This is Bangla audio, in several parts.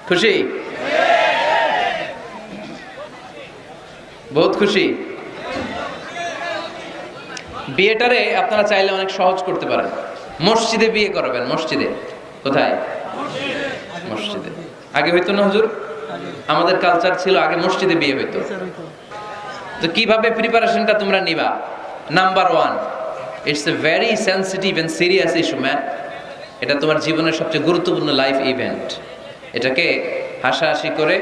খুশি? বহুত খুশি। বিয়েটারে আপনারা চাইলে অনেক সহজ করতে পারেন। মসজিদে বিয়ে করাবেন। মসজিদে। কোথায়? মসজিদে। আগে হইতো না হুজুর? আমাদের কালচার ছিল আগে মসজিদে বিয়ে হইতো। তো কিভাবে প্রিপারেশনটা তোমরা নিবা? Number 1, it's a very sensitive and serious issue man. এটা তোমার জীবনের সবচেয়ে গুরুত্বপূর্ণ লাইফ ইভেন্ট। এটাকে হাসাহাসি করে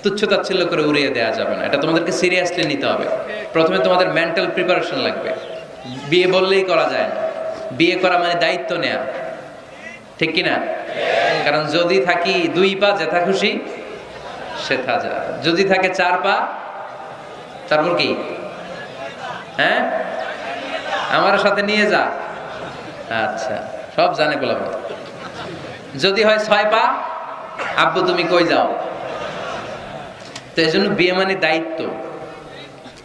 তুচ্ছতাচ্ছিল্য করে উড়িয়ে দেওয়া যাবে না। এটা তোমাদেরকে সিরিয়াসলি নিতে হবে। প্রথমে তোমাদের মেন্টাল প্রিপারেশন লাগবে। বিয়ে বললেই করা যায় না। বিয়ে করা মানে দায়িত্ব নেয়া, ঠিক কিনা? কারণ যদি থাকি 2 পা যেথা খুশি সেথা যা, যদি থাকে 4 পা তারপর কি? হ্যাঁ, আমার সাথে নিয়ে যা। আচ্ছা, সব জানে বলবো। যদি হয় 6 পা, আব্বু তুমি কই যাও? তো এই জন্য বিয়ে মানে দায়িত্ব।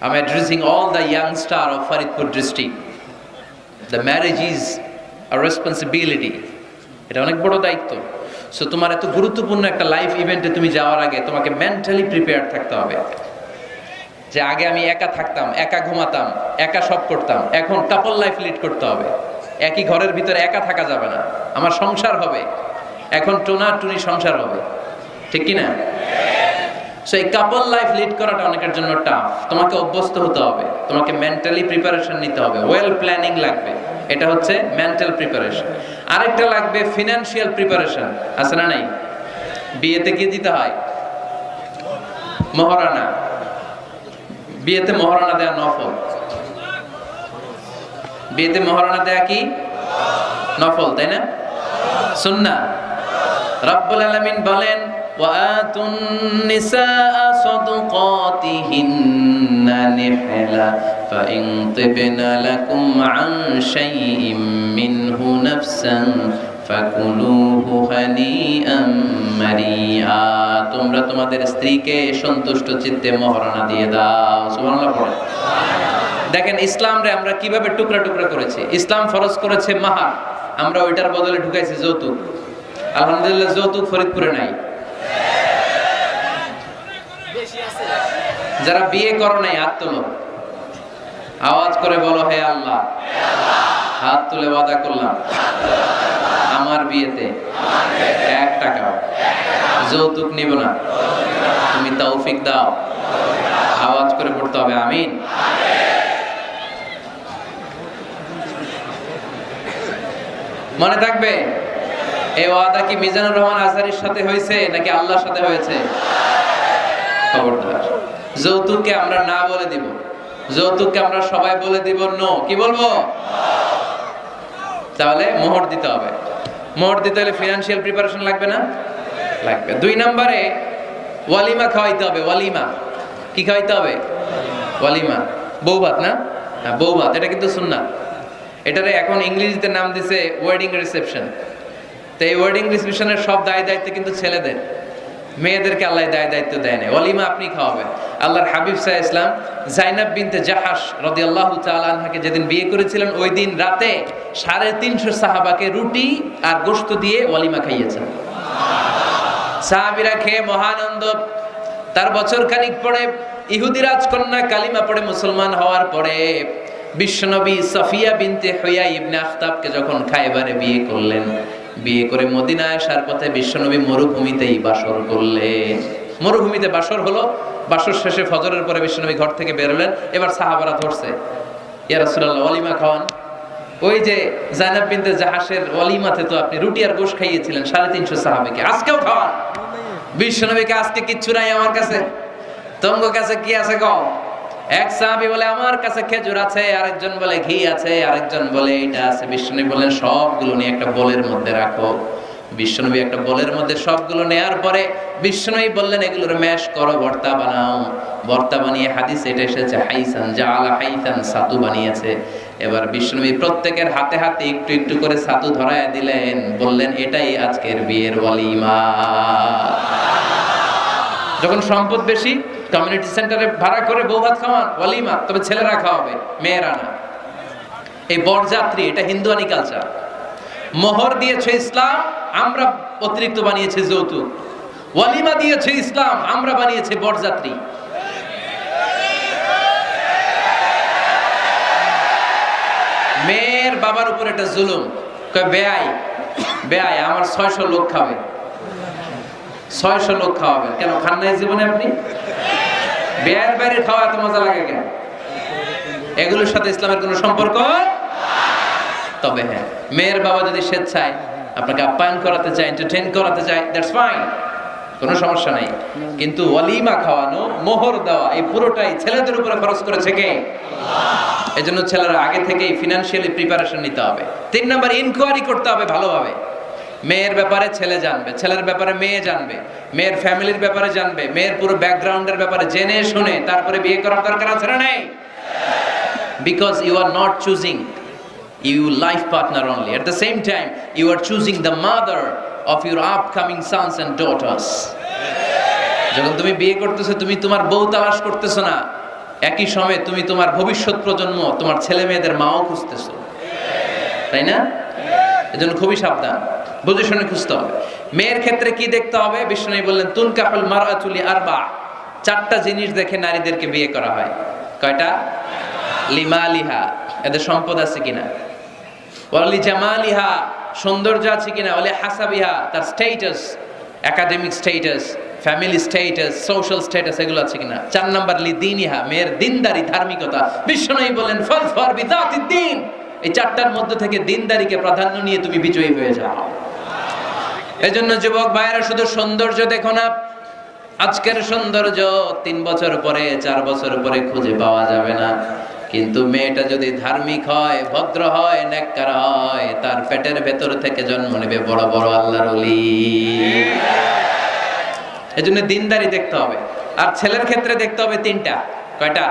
I'm addressing all the young star of Faridpur district. The marriage is a responsibility. এটা অনেক বড় দায়িত্ব। সো তোমার এত গুরুত্বপূর্ণ একটা লাইফ ইভেন্টে তুমি যাওয়ার আগে তোমাকে মেন্টালি প্রিপেয়ার থাকতে হবে। যে আগে আমি একা থাকতাম, একা ঘুমাতাম, একা সব করতাম, এখন কাপল লাইফ লিড করতে হবে। একই ঘরের ভিতরে একা থাকা যাবে না। আমার সংসার হবে, এখন টোনা টুনি সংসার হবে, ঠিক কিনা? সো এই কাপল লাইফ লিড করাটা অনেকের জন্য টাফ। তোমাকে অভ্যস্ত হতে হবে, তোমাকে মেন্টালি প্রিপারেশন নিতে হবে, ওয়েল প্ল্যানিং লাগবে। এটা হচ্ছে মেন্টাল প্রিপারেশন। আরেকটা লাগবে ফিনান্সিয়াল প্রিপারেশন। আছে না নাই? বিয়েতে কি দিতে হয়? মহারানা। বিয়েতে মহারানা দেয়া নফল। বিয়েতে মহারানা দেয়া কি? নফল, তাই না? সুন্নাহ। রব্বুল আলামিন বলেন وَآتُوا النِّسَاءَ صَدُقَاتِهِنَّ نِحْلَةً فَإِن طِبْنَ لَكُمْ عَن شَيْءٍ مِّنْهُ نَفْسًا فَكُلُوهُ هَنِيئًا مَرِيئًا। তোমরা তোমাদের স্ত্রীকে সন্তুষ্ট চিত্তে মহারানা দিয়ে দাও। সুবহানাল্লাহ পড়ো। দেখেন ইসলামরে আমরা কিভাবে টুকরা টুকরা করেছি। ইসলাম ফরজ করেছে মাহার, আমরা ওইটার বদলে ঢুকাইছি যৌতুক। আলহামদুলিল্লাহ যৌতুক ফরিদপুরে নাই। যারা বিয়ে করো নাই হাত তোলো, আওয়াজ করে বলো হে আল্লাহ। হাত তুলে ওয়াদা করলাম আমার বিয়েতে 1 টাকাও যৌতুক নিব না, তুমি তৌফিক দাও। আওয়াজ করে পড়তে হবে আমিন। মনে থাকবে এই ওয়াদা কি মিজানুর রহমান আজহারির সাথে হয়েছে নাকি আল্লাহর সাথে হয়েছে? খবরদার, যৌতুককে আমরা না বলে দিব। যৌতুককে আমরা সবাই বলে দিব নো। কি বলবো? তাহলে মোহর দিতে হবে। মোহর দিতে হলে ফিনান্সিয়াল প্রিপারেশন লাগবে না? লাগবে। 2 নম্বরে ওয়ালিমা খাওয়াইতে হবে। ওয়ালিমা কি খাওয়াইতে হবে? ওয়ালিমা, বৌভাত না? হ্যাঁ, বৌভাত। এটা কিন্তু সুন্নাহ। এটারে এখন ইংরেজিতে নাম দিছে ওয়েডিং রিসেপশন। তো এই ওয়েডিং রিসেপশনের সব দায় দায়িত্ব কিন্তু ছেলেদের, মেয়েদেরকে আল্লাহ দায় দায়িত্ব দেয় না। ওয়ালিমা আপনি খাওয়াবেন। আল্লাহর হাবিব সাল্লাল্লাহু আলাইহি ওয়াসাল্লাম যায়েনব বিনতে জাহাশ রাদিয়াল্লাহু তাআলা আনহাকে যেদিন বিয়ে করেছিলেন ওই দিন রাতে 350 সাহাবাকে রুটি আর গোশত দিয়ে ওয়ালিমা খাইয়েছেন। সাহাবীরা খেয়ে মহানন্দ। তার বছর খানিক পরে ইহুদি রাজকন্যা কালিমা পড়ে মুসলমান হওয়ার পরে বিশ্বনবী সাফিয়া বিনতে হুয়াই ইবনে আখতাবকে যখন খায়বারে বিয়ে করলেন, বিয়ে করে মদিনায় আসার পথে বিশ্বনবী মরুভূমিতেই বাসর করলেন। মরুভূমিতে বাসর হলো। বাসর শেষে ফজরের পরে বিশ্বনবী ঘর থেকে বের হলেন। এবার সাহাবারা ধরছে, ইয়া রাসূলুল্লাহ ওয়ালিমা খাওয়ান। ওই যে যায়েনব বিনতে জাহাশের ওয়ালিমাতে তো আপনি রুটি আর গোশত খাইয়েছিলেন 350 সাহাবীকে, আজকেও খাওয়ান। বিশ্বনবীকে আজকে কিচ্ছু নাই আমার কাছে, তোমার কাছে কি আছে কও? এক সাহাবী বলে আমার কাছে খেজুর আছে, আরেকজন বলে ঘি আছে, আরেকজন বলে এটা আছে। বিশ্বনবী বলেন সবগুলো নিয়ে একটা বোলের মধ্যে রাখো। বিশ্বনবী একটা বোলের মধ্যে সবগুলো নেয়ার পরে বিশ্বনবী বললেন এগুলোর ম্যাশ করো, ভর্তা বানাও। ভর্তা বানিয়ে হাদিসে এটা এসেছে হাইসান জাআলা হাইসান, ছাতু বানিয়েছে। এবার বিশ্বনবী প্রত্যেকের হাতে হাতে একটু একটু করে ছাতু ধরায় দিলেন, বললেন এটাই আজকের বিয়ের ওয়ালিমা। যখন সম্পদ বেশি কমিউনিটি সেন্টারে ভাড়া করে বউ ভাত খাওয়ান, ওয়ালিমা। তবে ছেলেরা খাওয়াবে, মেয়েরা না। এই বরযাত্রী, এটা হিন্দুয়ানি কালচার। মোহর দিয়েছে ইসলাম, আমরা অতিরিক্ত বানিয়েছি যৌতুক। ওয়ালিমা দিয়েছে ইসলাম, আমরা বানিয়েছি বরযাত্রী। মেয়ের বাবার উপর এটা জুলুম, কয় বেয়াই বেয়াই আমার 600 লোক খাবে, 600 লোক খাওয়াবেন কেন? খান নাই জীবনে আপনি? বেয়ার বাইরে খাওয়া এত মজা লাগে কেন? এগুলোর সাথে ইসলামের কোনো সম্পর্ক? তবে হ্যাঁ, মেয়ের বাবা যদি স্বেচ্ছায় আপনাকে আপ্যায়ন করাতে চায়, এন্টারটেইন করাতে চায়, দ্যাটস ফাইন, কোনো সমস্যা নাই। কিন্তু ওয়ালিমা খাওয়ানো, মোহর দেওয়া, এই পুরোটাই ছেলেদের উপরে খরচ করেছে কে? এজন্য ছেলেরা আগে থেকেই ফিনান্সিয়ালি প্রিপারেশন নিতে হবে। 3 নাম্বার, ইনকোয়ারি করতে হবে ভালোভাবে। মেয়ের ব্যাপারে ছেলে জানবে, ছেলের ব্যাপারে মেয়ে জানবে, মেয়ের ফ্যামিলির ব্যাপারে জানবে, মেয়ের পুরো ব্যাকগ্রাউন্ডের ব্যাপারে জেনে শুনে তারপরে বিয়ে করার দরকার আছে না নাই? Because you are not choosing you life partner only, at the same time you are choosing the mother of your upcoming sons and daughters. যখন তুমি বিয়ে করতেছো, তুমি তোমার বউ তালাশ করতেছো না, একই সময়ে তুমি তোমার ভবিষ্যৎ প্রজন্ম, তোমার ছেলে মেয়েদের মাও খুঁজতেছো, তাই না? এজন্য খুবই সাবধান, বুঝে শুনে খুঁজতে হবে। মেয়ের ক্ষেত্রে কি দেখতে হবে? বিষ্ণু বললেন তুনকাহুল মারআতু লিআরবা, 4টা জিনিস দেখে নারীদেরকে বিয়ে করা হয়। কয়টা? লিমালিহা, এদের সম্পদ আছে কিনা, ওয়ালি জামালিহা, সৌন্দর্য আছে কিনা, ওয়ালি হাসাবিহা, তার status, academic status, family status, social status, এগুলো আছে কিনা। 4 নাম্বার লিদিনিহা, মেয়ের দিনদারি, ধার্মিকতা। বিশ্বনবী বলেন ফাজফার বিযাতিদ দ্বীন, এই 4টার মধ্যে থেকে দিনদারিকে প্রাধান্য নিয়ে তুমি বিজয়ী হয়ে যাও। এজন্য যুবক ভাইয়েরা, শুধু সৌন্দর্য দেখো না। আজকের সৌন্দর্য 3 বছর পরে, 4 বছর পরে খুঁজে পাওয়া যাবে না, কিন্তু মেয়েটা যদি ধার্মিক হয়, ভদ্র হয়, নেককার হয়, তার পেটের ভেতর থেকে জন্ম নেবে বড় বড় আল্লাহর ওলি। এজন্য দিনদারি দেখতে হবে। আর ছেলের ক্ষেত্রে দেখতে হবে 3টা। কয়টা?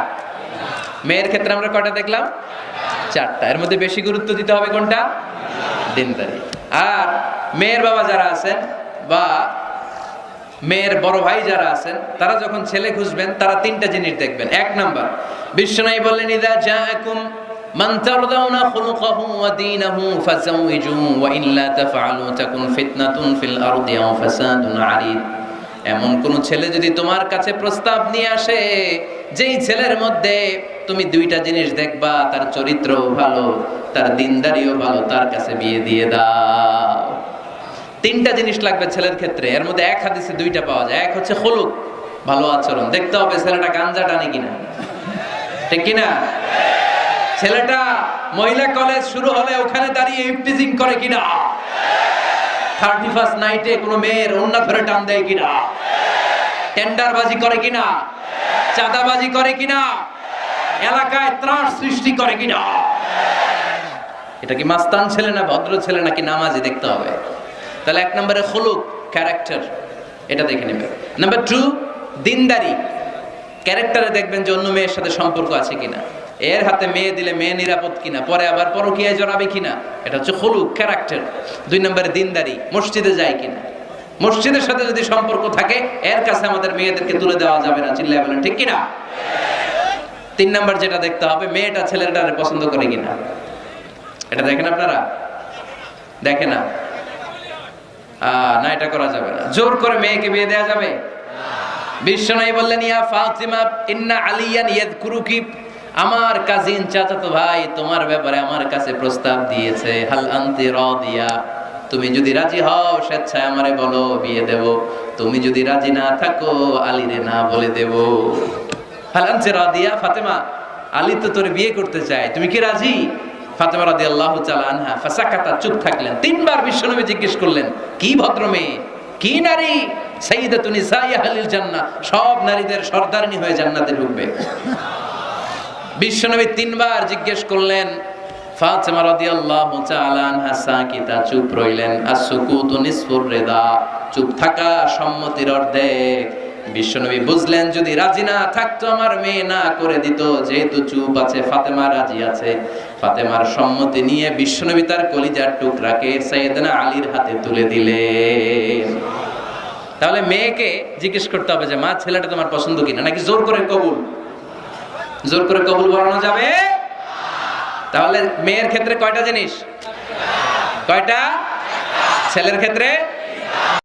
মেয়ের ক্ষেত্রে আমরা কয়টা দেখলাম? 4টা। এর মধ্যে বেশি গুরুত্ব দিতে হবে কোনটা? দিনদারি। আর মেয়ের বাবা যারা আছেন বা মেয়ের বড় ভাই যারা আছেন, তারা যখন ছেলে খুঁজবেন, তারা 3টা জিনিস দেখবেন। 1 নাম্বার, বিশ্বনবী বললেন ইযা জাআকুম মান তারদাউনা খুলুকাহু ওয়া দীনাহু ফাযাওইজুহু ওয়া ইল্লা তাফআলু তাকুন ফিতনাতুন ফিল আরদি ওয়া ফাসাদুন আরিদ। এমন কোন ছেলে যদি তোমার কাছে প্রস্তাব নিয়ে আসে, যেই ছেলের মধ্যে তুমি 2টা জিনিস দেখবা, তার চরিত্রও ভালো, তার দিনদারিও ভালো, তার কাছে বিয়ে দিয়ে দাও। 3টা জিনিস লাগবে ছেলের ক্ষেত্রে। এর মধ্যে এক হাদিসে 2টা পাওয়া যায়। এক হচ্ছে খুলুক, ভালো আচরণ। দেখতে হবে ছেলেটা গাঞ্জা টানে কিনা, ঠিক কিনা? ছেলেটা মহিলা কলেজ শুরু হলে ওখানে দাঁড়িয়ে ইফটিজিং করে কিনা, 31st নাইটে কোনো মেয়ের ওন্না ধরে টান দেয় কিনা, টেন্ডারবাজি করে কিনা, চাঁদাবাজি করে কিনা, এলাকায় ত্রাস সৃষ্টি করে কিনা। এটা কি মাস্তান ছেলে না ভদ্র ছেলে নাকি নামাজি দেখতে হবে। তাহলে 1 নম্বরে খুলুক, ক্যারেক্টার, এটা দেখে নেবেন। নাম্বার 2, দিনদারি। ক্যারেক্টারে দেখবেন যে অন্য মেয়ের সাথে সম্পর্ক আছে কিনা, এর হাতে মেয়ে দিলে মেয়ে নিরাপদ কিনা, পরে আবার পরকীয়ায় জড়াবে কিনা। এটা হচ্ছে খুলুক, ক্যারেক্টার। 2 নম্বরে দিনদারি, মসজিদে যায় কিনা। মসজিদের সাথে যদি সম্পর্ক থাকে, এর কাছে আমাদের মেয়েদেরকে তুলে দেওয়া যাবে না, চিল্লায় বলেন ঠিক কিনা। 3 নম্বর যেটা দেখতে হবে, মেয়েটা ছেলেটারে পছন্দ করে কিনা। এটা দেখেন আপনারা? দেখে না? না, এটা করা যাবে না। জোর করে মেয়েকে বিয়ে দেওয়া যাবে? বিশ্বনবী বললেন ইয়া ফাতিমা ইন্না আলিয়ান ইয়াযকুরুকি, আমার কাজিন চাচাতো ভাই তোমার ব্যাপারে আমার কাছে প্রস্তাব দিয়েছে। হাল আনতি রাদিয়া, তুমি যদি রাজি হও স্বেচ্ছায় আমারে বলো, বিয়ে দেব। তুমি যদি রাজি না থাকো, আলীরে না বলে দেব। হাল আনতি রাদিয়া, ফাতেমা আলী তো তোরে বিয়ে করতে চায়, তুমি কি রাজি? ফাতেমা রাদিয়াল্লাহু তাআলা আনহা ফাসাকাতা, চুপ থাকলেন। 3 বার বিশ্বনবী জিজ্ঞেস করলেন, কি ভদ্র মেয়ে, কি নারী, সাইয়্যিদাতুন নিসাই আহলিল জান্নাহ, সব নারীদের সর্দারনি হয়ে জান্নাতে ঢুকবে। বিশ্বনবী 3 বার জিজ্ঞেস করলেন। ফাতেমা রাদিয়াল্লাহু তাআলা আনহা সাকিতা, চুপ রইলেন। as-sukutu nisfur রিদা, চুপ থাকা সম্মতির অর্ধেক। বিশ্বনবী বুঝলেন যদি রাজি না থাকতো আমার মেয়ে না করে দিত, যেহেতু চুপ আছে, ফাতেমা রাজি আছে। ফাতেমার সম্মতি নিয়ে বিশ্বনবী তার কলিজার টুকরাকে সাইয়েদনা আলীর হাতে তুলে দিলেন। তাহলে মেয়েকে জিজ্ঞেস করতে হবে যে মা, ছেলেটা তোমার পছন্দ কিনা, নাকি জোর করে কবুল? জোর করে কবুল বলানো যাবে? তাহলে মেয়ের ক্ষেত্রে কয়টা জিনিস? কয়টা? ছেলের ক্ষেত্রে